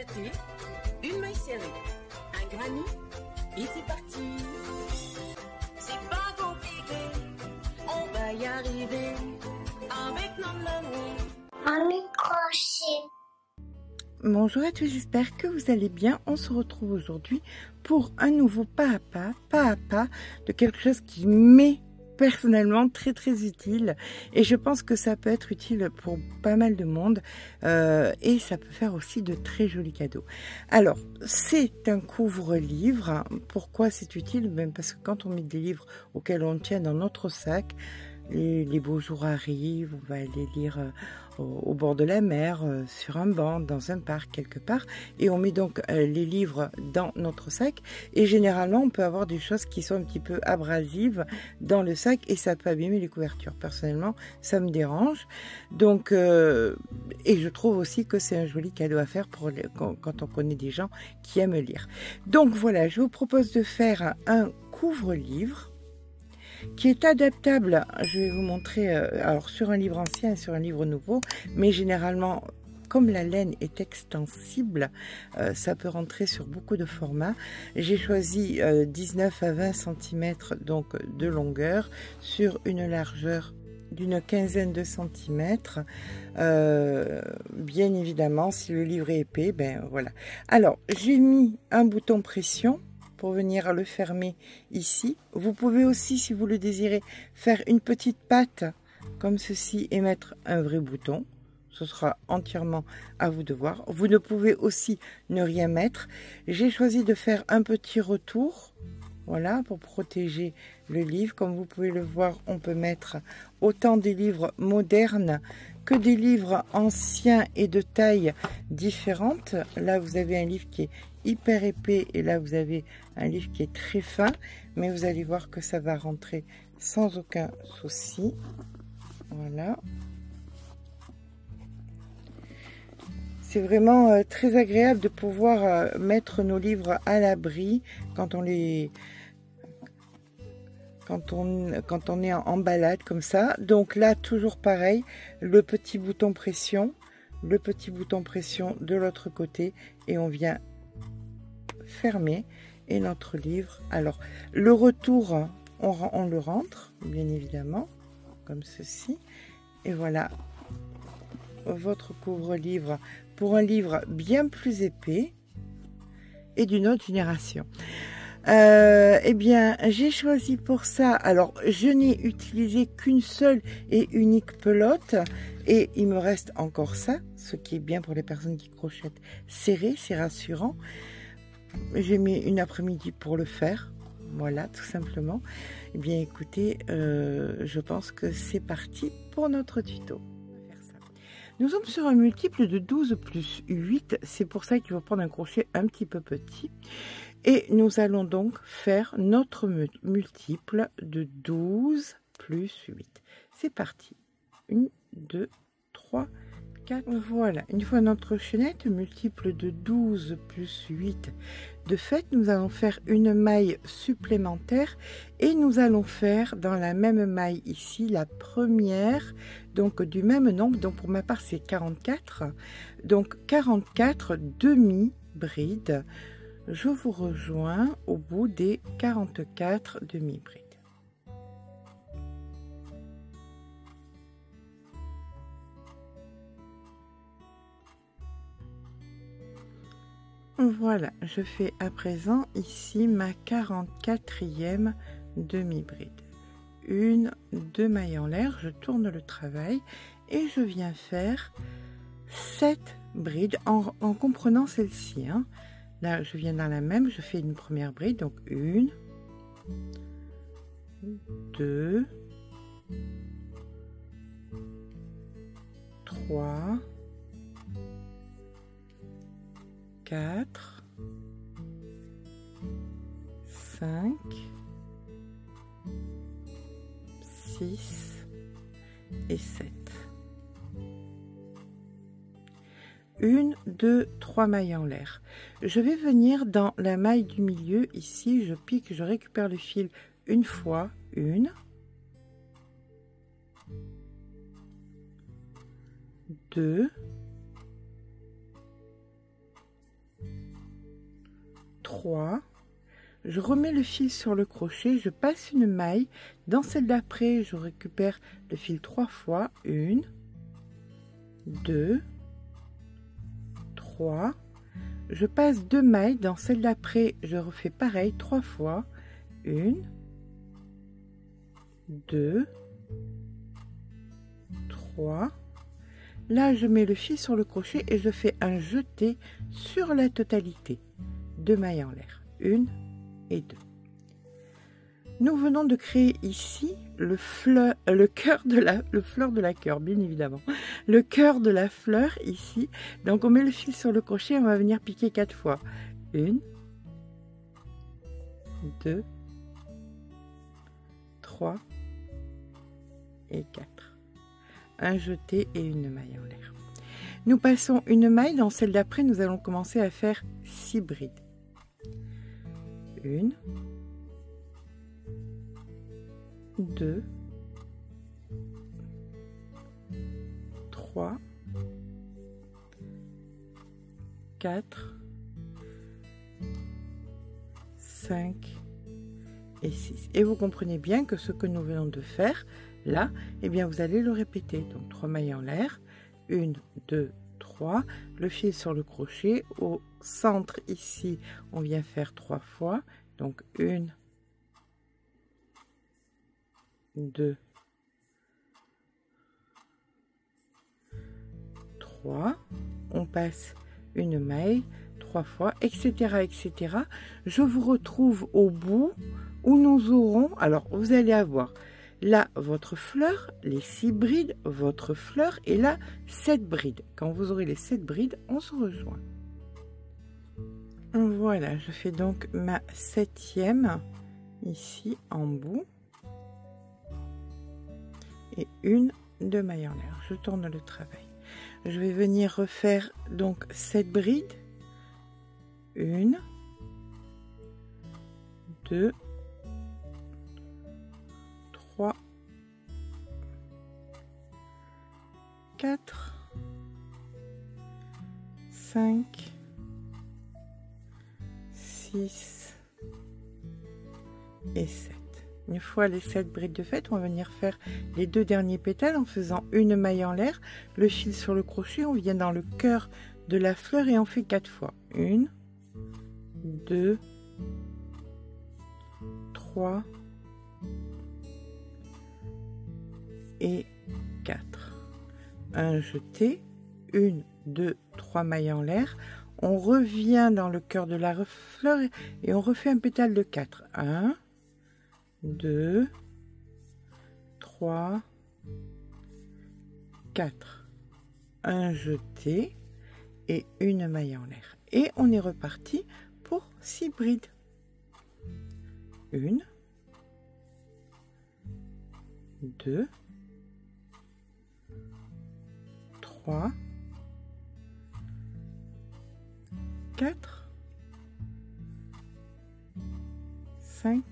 crocheter, une maille serrée, un granit et c'est parti. C'est pas compliqué, on va y arriver avec nos mamies. Mamie crochet. Bonjour à tous, j'espère que vous allez bien. On se retrouve aujourd'hui pour un nouveau pas à pas de quelque chose qui m'est personnellement très utile, et je pense que ça peut être utile pour pas mal de monde, et ça peut faire aussi de très jolis cadeaux. Alors, c'est un couvre-livre. Pourquoi c'est utile? Même parce que quand on met des livres auxquels on tient dans notre sac, les beaux jours arrivent, on va aller lire au bord de la mer, sur un banc, dans un parc quelque part, et on met donc les livres dans notre sac, et généralement on peut avoir des choses qui sont un petit peu abrasives dans le sac et ça peut abîmer les couvertures. Personnellement ça me dérange, donc et je trouve aussi que c'est un joli cadeau à faire pour quand on connaît des gens qui aiment lire. Donc voilà, je vous propose de faire un couvre-livre qui est adaptable. Je vais vous montrer alors sur un livre ancien et sur un livre nouveau, mais généralement comme la laine est extensible, ça peut rentrer sur beaucoup de formats. J'ai choisi 19 à 20 cm donc de longueur sur une largeur d'une quinzaine de centimètres. Bien évidemment, si le livre est épais, ben voilà. Alors j'ai mis un bouton pression pour venir le fermer ici. Vous pouvez aussi, si vous le désirez, faire une petite patte comme ceci et mettre un vrai bouton. Ce sera entièrement à vous de voir. Vous ne pouvez aussi ne rien mettre. J'ai choisi de faire un petit retour, voilà, pour protéger le livre. Comme vous pouvez le voir, on peut mettre autant des livres modernes que des livres anciens et de taille différentes. Là, vous avez un livre qui est hyper épais et là, vous avez un livre qui est très fin. Mais vous allez voir que ça va rentrer sans aucun souci. Voilà. C'est vraiment très agréable de pouvoir mettre nos livres à l'abri quand on est en balade comme ça. Donc là, toujours pareil, le petit bouton pression de l'autre côté et on vient fermer et notre livre. Alors le retour, on le rentre bien évidemment comme ceci et voilà votre couvre-livre pour un livre bien plus épais et d'une autre génération. Eh bien, j'ai choisi pour ça, alors je n'ai utilisé qu'une seule et unique pelote et il me reste encore ça, ce qui est bien pour les personnes qui crochettent serré, c'est rassurant. J'ai mis une après-midi pour le faire, voilà, tout simplement. Eh bien, écoutez, je pense que c'est parti pour notre tuto. Nous sommes sur un multiple de 12 plus 8, c'est pour ça qu'il faut prendre un crochet un petit peu petit. Et nous allons donc faire notre multiple de 12 plus 8. C'est parti. 1, 2, 3, 4. Voilà, une fois notre chaînette multiple de 12 plus 8 de fait, nous allons faire une maille supplémentaire et nous allons faire dans la même maille ici la première, donc du même nombre. Donc pour ma part c'est 44, donc 44 demi-brides. Je vous rejoins au bout des 44 demi-brides. Voilà, je fais à présent ici ma 44e demi-bride. Une, deux mailles en l'air, je tourne le travail et je viens faire 7 brides en comprenant celle-ci. Hein. Là, je viens dans la même, je fais une première bride, donc 1, 2, 3, 4, 5, 6 et 7. 1, 2, 3 mailles en l'air. Je vais venir dans la maille du milieu, ici je pique, je récupère le fil une fois, 1, 2, 3, je remets le fil sur le crochet, je passe une maille, dans celle d'après je récupère le fil 3 fois, 1, 2, 3, je passe 2 mailles, dans celle d'après je refais pareil 3 fois, 1, 2, 3, là je mets le fil sur le crochet et je fais un jeté sur la totalité, 2 mailles en l'air, 1 et 2. Nous venons de créer ici le cœur de la cœur, bien évidemment, le cœur de la fleur ici. Donc on met le fil sur le crochet, on va venir piquer 4 fois, 1, 2, 3 et 4. Un jeté et une maille en l'air. Nous passons une maille, dans celle d'après nous allons commencer à faire 6 brides. 1, 2, 3, 4, 5 et 6. Et vous comprenez bien que ce que nous venons de faire là, eh bien vous allez le répéter. Donc 3 mailles en l'air, 1, 2, 3, le fil sur le crochet, au centre ici on vient faire 3 fois, donc 1, 2, 3, on passe une maille 3 fois, etc., etc. Je vous retrouve au bout où nous aurons, alors vous allez avoir là votre fleur, les 6 brides, votre fleur, et là 7 brides. Quand vous aurez les 7 brides, on se rejoint. Voilà, je fais donc ma 7e ici en bout et une de maille en l'air. Je tourne le travail. Je vais venir refaire donc 7 brides, 1, 2, 3, 4, 5, 6 et 7. Une fois les 7 brides de faites, on va venir faire les 2 derniers pétales en faisant une maille en l'air, le fil sur le crochet, on vient dans le cœur de la fleur et on fait 4 fois. 1, 2, 3 et 4. Un jeté, 1, 2, 3 mailles en l'air. On revient dans le cœur de la fleur et on refait un pétale de 4. 1, 2, 3, 4. Un jeté et une maille en l'air. Et on est reparti pour 6 brides. 1, 2, 3, 4, 5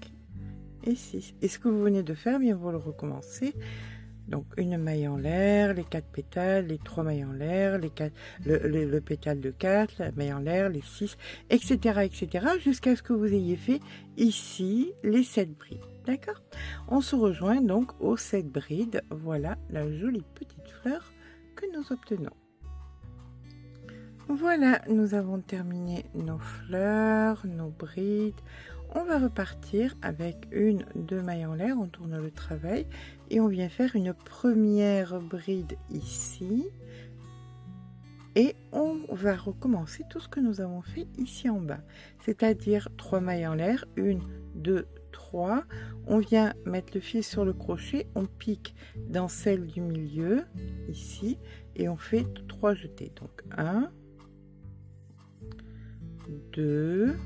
et 6. Et ce que vous venez de faire, bien vous le recommencez. Donc une maille en l'air, les 4 pétales, les 3 mailles en l'air, les 4, le pétale de 4, la maille en l'air, les 6, etc., etc., jusqu'à ce que vous ayez fait ici les 7 brides. D'accord? On se rejoint donc aux 7 brides. Voilà la jolie petite fleur que nous obtenons. Voilà, nous avons terminé nos fleurs, nos brides. On va repartir avec une, 2 mailles en l'air, on tourne le travail et on vient faire une première bride ici. Et on va recommencer tout ce que nous avons fait ici en bas, c'est-à-dire 3 mailles en l'air, 1, 2, 3. On vient mettre le fil sur le crochet, on pique dans celle du milieu, ici, et on fait 3 jetés. Donc 1, 2,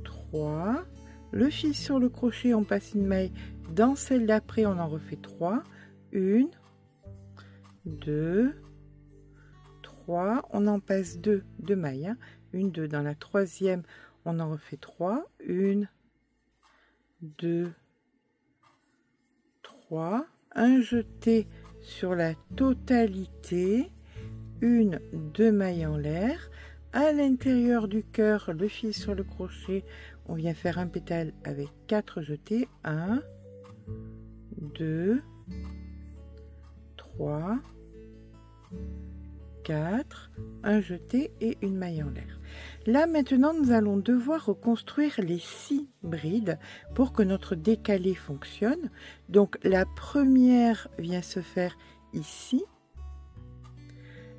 3, le fil sur le crochet, on passe une maille dans celle d'après, on en refait 3, 1, 2, 3, on en passe 2 mailles, hein. 1, 2, dans la troisième, on en refait 3, 1, 2, 3, un jeté sur la totalité, 1, 2 mailles en l'air, à l'intérieur du cœur, le fil sur le crochet, on vient faire un pétale avec 4 jetés, 1, 2, 3, 4, un jeté et une maille en l'air. Là maintenant nous allons devoir reconstruire les 6 brides pour que notre décalé fonctionne. Donc la première vient se faire ici,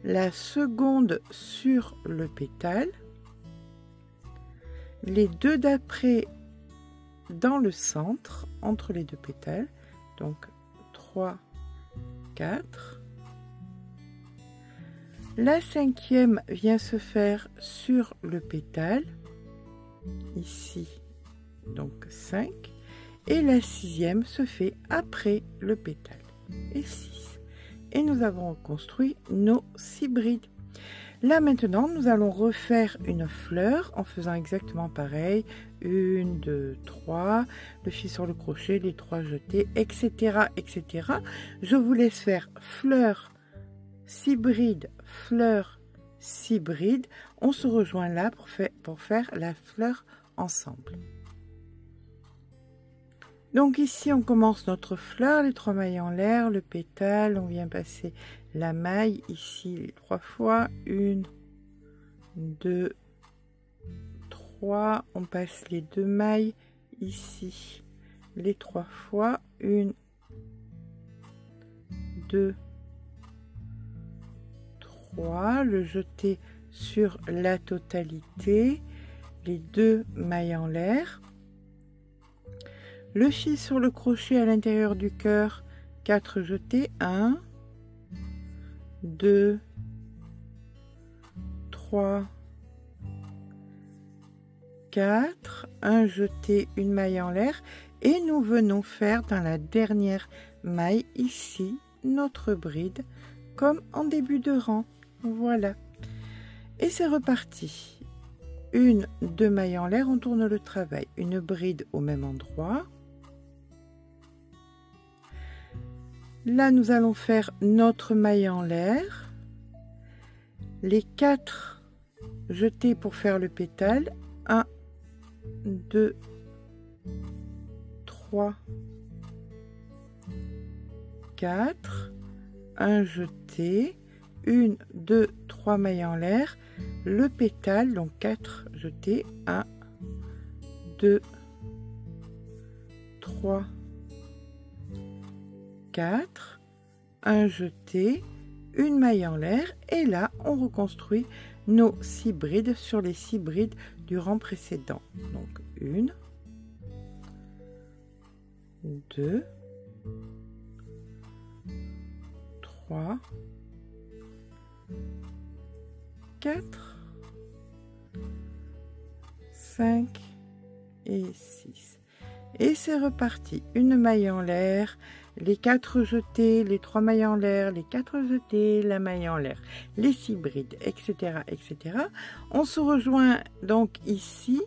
la seconde sur le pétale, les deux d'après dans le centre entre les deux pétales, donc 3, 4. La cinquième vient se faire sur le pétale, ici, donc 5, et la sixième se fait après le pétale, et 6. Et nous avons reconstruit nos 6 brides. Là maintenant, nous allons refaire une fleur en faisant exactement pareil, 1, 2, 3, le fil sur le crochet, les 3 jetés, etc., etc. Je vous laisse faire fleur, 6 brides, fleur, 6 brides. On se rejoint là pour faire la fleur ensemble. Donc ici on commence notre fleur, les 3 mailles en l'air, le pétale, on vient passer la maille ici les 3 fois, 1, 2, 3, on passe les 2 mailles ici les 3 fois, 1, 2, 3, le jeter sur la totalité, les 2 mailles en l'air, le fil sur le crochet à l'intérieur du cœur, 4 jetés, 1, 2, 3, 4, un jeté, une maille en l'air, et nous venons faire dans la dernière maille ici notre bride comme en début de rang. Voilà, et c'est reparti. 1, 2 mailles en l'air, on tourne le travail, une bride au même endroit. Là nous allons faire notre maille en l'air, les 4 jetés pour faire le pétale, 1, 2, 3, 4, un jeté, 1, 2, 3 mailles en l'air, le pétale, donc 4 jetés, 1, 2, 3, 4, un jeté, une maille en l'air, et là on reconstruit nos 6 brides sur les 6 brides du rang précédent. Donc 1, 2, 3, 4, 5 et 6. Et c'est reparti. Une maille en l'air, les 4 jetés, les 3 mailles en l'air, les 4 jetés, la maille en l'air, les 6 brides, etc., etc. On se rejoint donc ici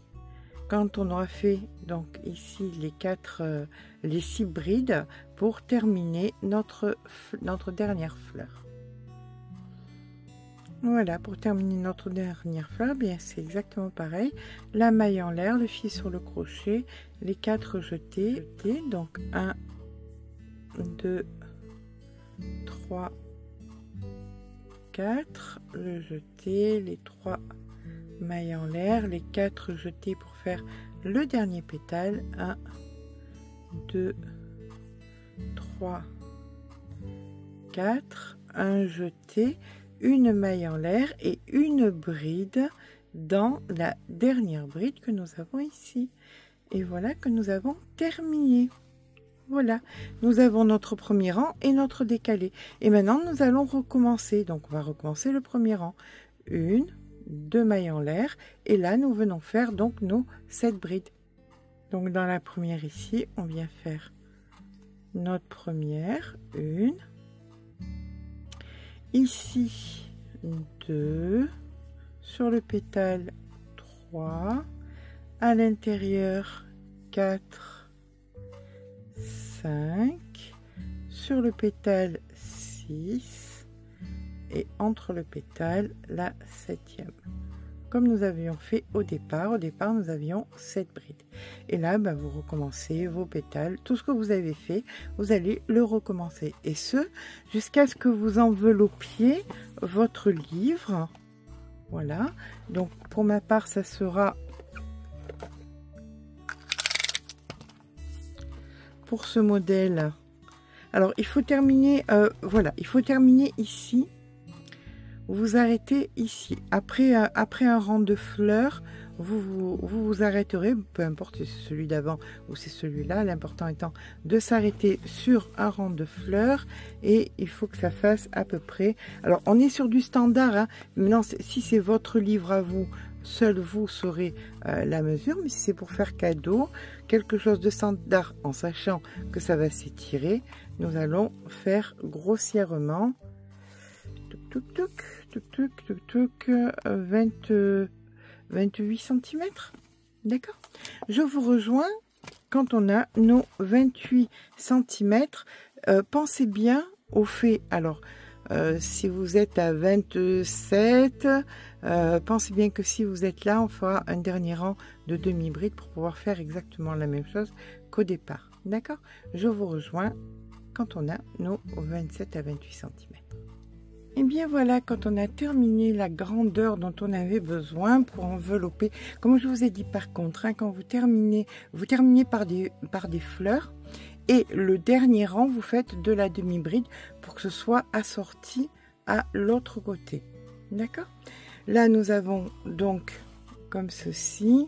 quand on aura fait donc ici les 6 brides pour terminer notre dernière fleur. Voilà, pour terminer notre dernière fleur, bien c'est exactement pareil. La maille en l'air, le fil sur le crochet, les 4 jetés, donc 1, 2, 3, 4, le jeté, les 3 mailles en l'air, les 4 jetés pour faire le dernier pétale, 1, 2, 3, 4, un jeté, une maille en l'air et une bride dans la dernière bride que nous avons ici. Et voilà que nous avons terminé. Voilà, nous avons notre premier rang et notre décalé. Et maintenant, nous allons recommencer. Donc, on va recommencer le premier rang. 1, 2 mailles en l'air. Et là, nous venons faire donc nos 7 brides. Donc, dans la première ici, on vient faire notre première, 1. Ici, 2. Sur le pétale, 3. À l'intérieur, 4. 5, sur le pétale 6 et entre le pétale la 7e. comme nous avions fait au départ. Au départ, nous avions 7 brides. Et là, vous recommencez vos pétales. Tout ce que vous avez fait, vous allez le recommencer. Et ce, jusqu'à ce que vous enveloppiez votre livre. Voilà. Donc, pour ma part, ça sera... Pour ce modèle... Alors, il faut terminer... voilà, il faut terminer ici. Vous arrêtez ici. Après un rang de fleurs, vous arrêterez, peu importe si c'est celui d'avant ou c'est celui-là, l'important étant de s'arrêter sur un rang de fleurs et il faut que ça fasse à peu près... Alors, on est sur du standard, hein. Maintenant, si c'est votre livre à vous, seul vous saurez la mesure, mais si c'est pour faire cadeau, quelque chose de standard en sachant que ça va s'étirer, nous allons faire grossièrement 28 cm. D'accord. Je vous rejoins quand on a nos 28 cm. Pensez bien au fait. Alors, si vous êtes à 27, pensez bien que si vous êtes là, on fera un dernier rang de demi-bride pour pouvoir faire exactement la même chose qu'au départ. D'accord. Je vous rejoins quand on a nos 27 à 28 cm. Et bien voilà, quand on a terminé la grandeur dont on avait besoin pour envelopper, comme je vous ai dit par contre, hein, quand vous terminez par des fleurs et le dernier rang, vous faites de la demi-bride pour que ce soit assorti à l'autre côté. D'accord? Là, nous avons donc comme ceci,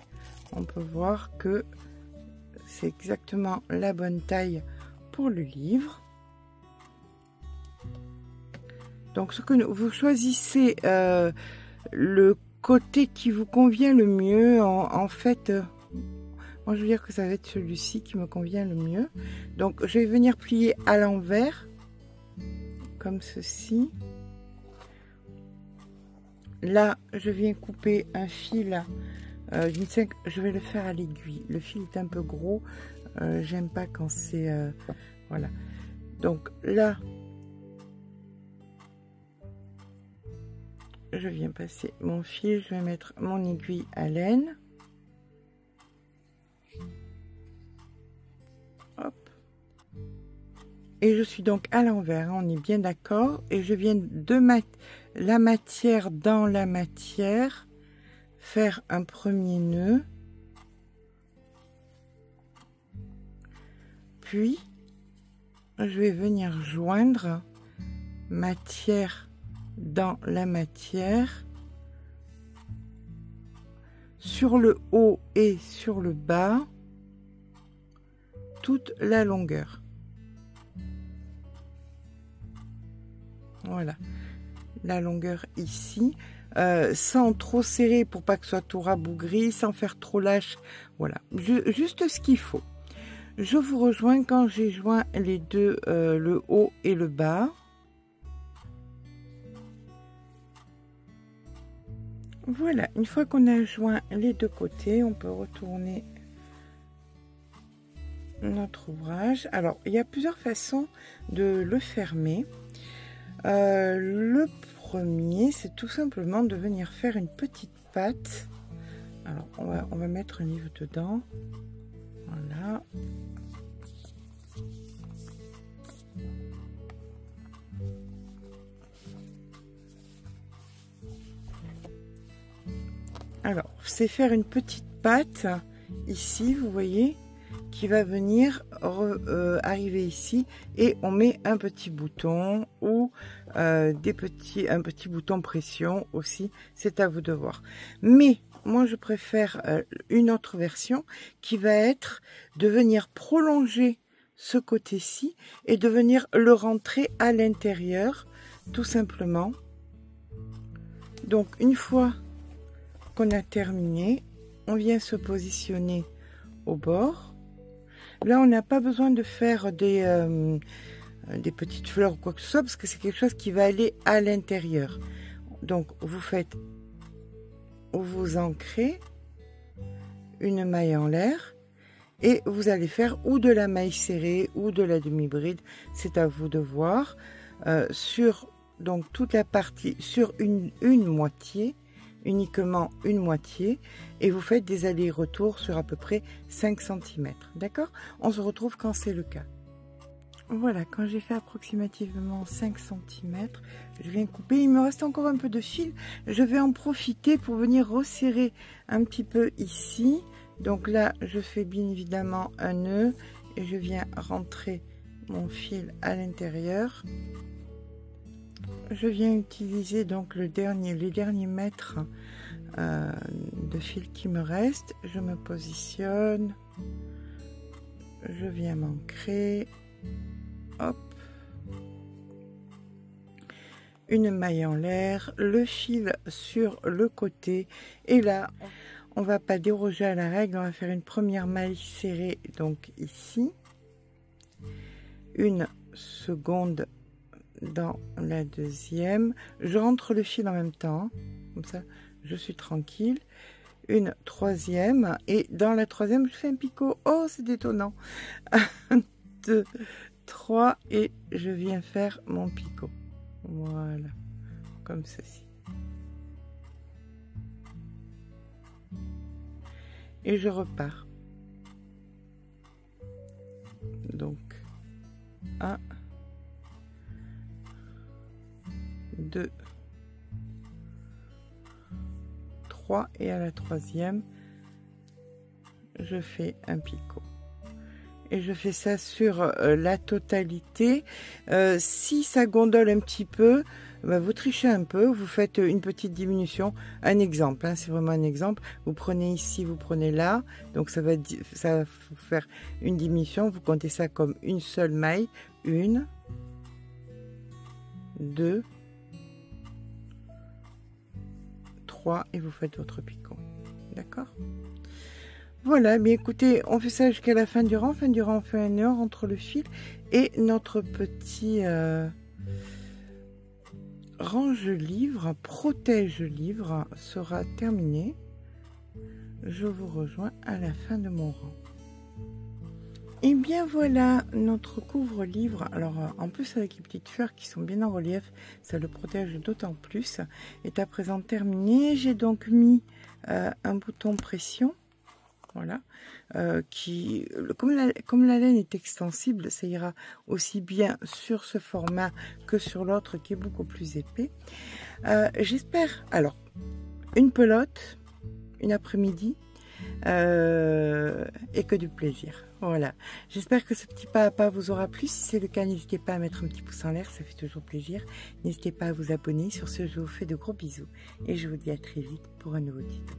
on peut voir que c'est exactement la bonne taille pour le livre. Donc, ce que vous choisissez le côté qui vous convient le mieux. En fait, moi, je veux dire que ça va être celui-ci qui me convient le mieux. Donc, je vais venir plier à l'envers, comme ceci. Là, je viens couper un fil d'une 5. Je vais le faire à l'aiguille. Le fil est un peu gros. J'aime pas quand c'est... voilà. Donc, là... Je viens passer mon fil, je vais mettre mon aiguille à laine. Hop. Et je suis donc à l'envers, on est bien d'accord. Et je viens de mettre la matière dans la matière, faire un premier nœud. Puis, je vais venir joindre matière dans la matière sur le haut et sur le bas toute la longueur. Voilà la longueur ici, sans trop serrer pour pas que ce soit tout rabougri, sans faire trop lâche. Voilà, juste ce qu'il faut. Je vous rejoins quand j'ai joint les deux, le haut et le bas. Voilà, une fois qu'on a joint les deux côtés, on peut retourner notre ouvrage. Alors, il y a plusieurs façons de le fermer. Le premier, c'est tout simplement de venir faire une petite patte. Alors, on va mettre un livre dedans. Voilà. Alors, c'est faire une petite patte ici, vous voyez, qui va venir arriver ici et on met un petit bouton ou un petit bouton pression aussi, c'est à vous de voir. Mais moi, je préfère une autre version qui va être de venir prolonger ce côté-ci et de venir le rentrer à l'intérieur, tout simplement. Donc, une fois qu'on a terminé, on vient se positionner au bord. Là, on n'a pas besoin de faire des petites fleurs ou quoi que ce soit parce que c'est quelque chose qui va aller à l'intérieur. Donc, vous ancrez une maille en l'air et vous allez faire ou de la maille serrée ou de la demi-bride, c'est à vous de voir. Sur donc toute la partie, sur une moitié, uniquement une moitié et vous faites des allers-retours sur à peu près 5 cm. D'accord? On se retrouve quand c'est le cas. Voilà, quand j'ai fait approximativement 5 cm, je viens couper. Il me reste encore un peu de fil. Je vais en profiter pour venir resserrer un petit peu ici. Donc là, je fais bien évidemment un nœud et je viens rentrer mon fil à l'intérieur. Je viens utiliser donc les derniers mètres de fil qui me reste. Je me positionne. Je viens m'ancrer. Hop, une maille en l'air, le fil sur le côté et là on va pas déroger à la règle, on va faire une première maille serrée donc ici, une seconde dans la deuxième, je rentre le fil en même temps, comme ça je suis tranquille, une troisième et dans la troisième je fais un picot. Oh, c'est détonnant. 1, 2, 3 et je viens faire mon picot. Voilà, comme ceci. Et je repars. Donc 1, 2, 3 et à la troisième je fais un picot. Et je fais ça sur la totalité. Si ça gondole un petit peu, bah, vous trichez un peu, vous faites une petite diminution. Un exemple, hein, c'est vraiment un exemple. Vous prenez ici, vous prenez là, donc ça va vous faire une diminution. Vous comptez ça comme une seule maille. 1, 2, 3 et vous faites votre picot. D'accord? Voilà, mais écoutez, on fait ça jusqu'à la fin du rang. Fin du rang, on fait un nœud entre le fil et notre petit range-livre, protège-livre sera terminé. Je vous rejoins à la fin de mon rang. Et bien voilà notre couvre-livre. Alors en plus avec les petites fleurs qui sont bien en relief, ça le protège d'autant plus. Est à présent terminé. J'ai donc mis un bouton pression. Voilà, comme la laine est extensible, ça ira aussi bien sur ce format que sur l'autre qui est beaucoup plus épais. J'espère, alors, une pelote, une après-midi, et que du plaisir. Voilà, j'espère que ce petit pas à pas vous aura plu. Si c'est le cas, n'hésitez pas à mettre un petit pouce en l'air, ça fait toujours plaisir. N'hésitez pas à vous abonner. Sur ce, je vous fais de gros bisous et je vous dis à très vite pour un nouveau tuto.